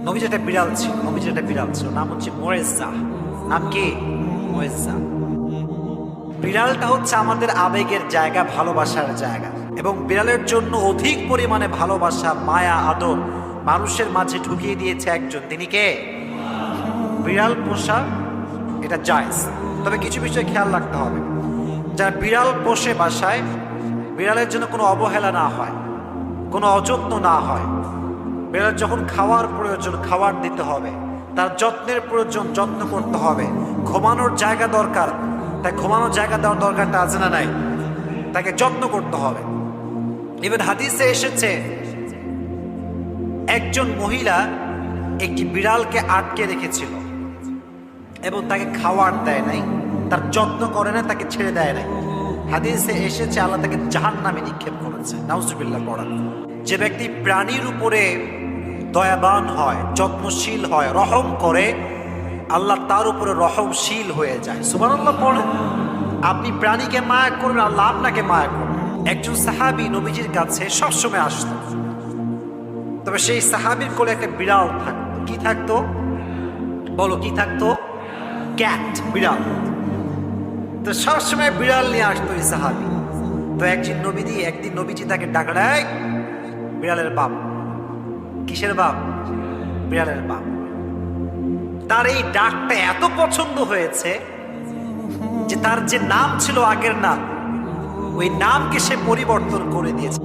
নবীজির একটা বিড়াল ছিল, নবীজির একটা বিড়াল ছিল, নাম হচ্ছে মুয়েজ্জা। নাম কি? মুয়েজ্জা। বিড়ালটা হচ্ছে আমাদের আবেগের জায়গা, ভালোবাসার জায়গা, এবং বিড়ালের জন্য অধিক পরিমাণে ভালোবাসা, মায়া, আদর মানুষের মাঝে ঢুকিয়ে দিয়েছে একজন। তিনি কে? বিড়াল পোষা এটা জায়েজ, তবে কিছু বিষয় খেয়াল রাখতে হবে। যারা বিড়াল পোষে বাসায়, বিড়ালের জন্য কোনো অবহেলা না হয়, কোনো অযত্ন না হয়। বিড়াল যখন খাওয়ার প্রয়োজন খাবার দিতে হবে, তার যত্নের প্রয়োজন যত্ন করতে হবে। ঘুমানোর জায়গা দরকার, তাই ঘুমানোর জায়গা দেওয়ার দরকারটা আছে না নাই? তাকে যত্ন করতে হবে। ইভেন হাদিসে এসেছে একজন মহিলা একটি বিড়ালকে আটকে রেখেছিল এবং তাকে খাওয়ার দেয় নাই, তার যত্ন করে না, তাকে ছেড়ে দেয় নাই। হাদিসে এসেছে আল্লাহ তাকে জাহান্নামে নিক্ষেপ করেছে। নাউজুবিল্লাহ পড়া। যে ব্যক্তি প্রাণীর উপরে দয়াবান হয়, যত্নশীল হয়, রহম করে, আল্লাহ তার উপরে রহমশীল হয়ে যায়। সুবহানাল্লাহ পড়ে। আপনি প্রাণীকে মায়া করবেন, আল্লাহ আপনাকে মায়া করবেন। একজন সাহাবী নবীজির কাছে সবসময় আসতো, তবে সেই সাহাবীর কোলে একটা বিড়াল থাকতো। কি থাকতো? বলো কি থাকতো? ক্যাট, বিড়াল। তো সবসময় বিড়াল নিয়ে আসতো এই সাহাবী। তো একদিন নবীজি তাকে ডাকড়ায়, বিড়ালের বাপ। কিসের বাপ? বিড়ালের বাপ। তার এই ডাকটা এত পছন্দ হয়েছে যে তার যে নাম ছিল আগের নাম, ওই নামকে সে পরিবর্তন করে দিয়েছে।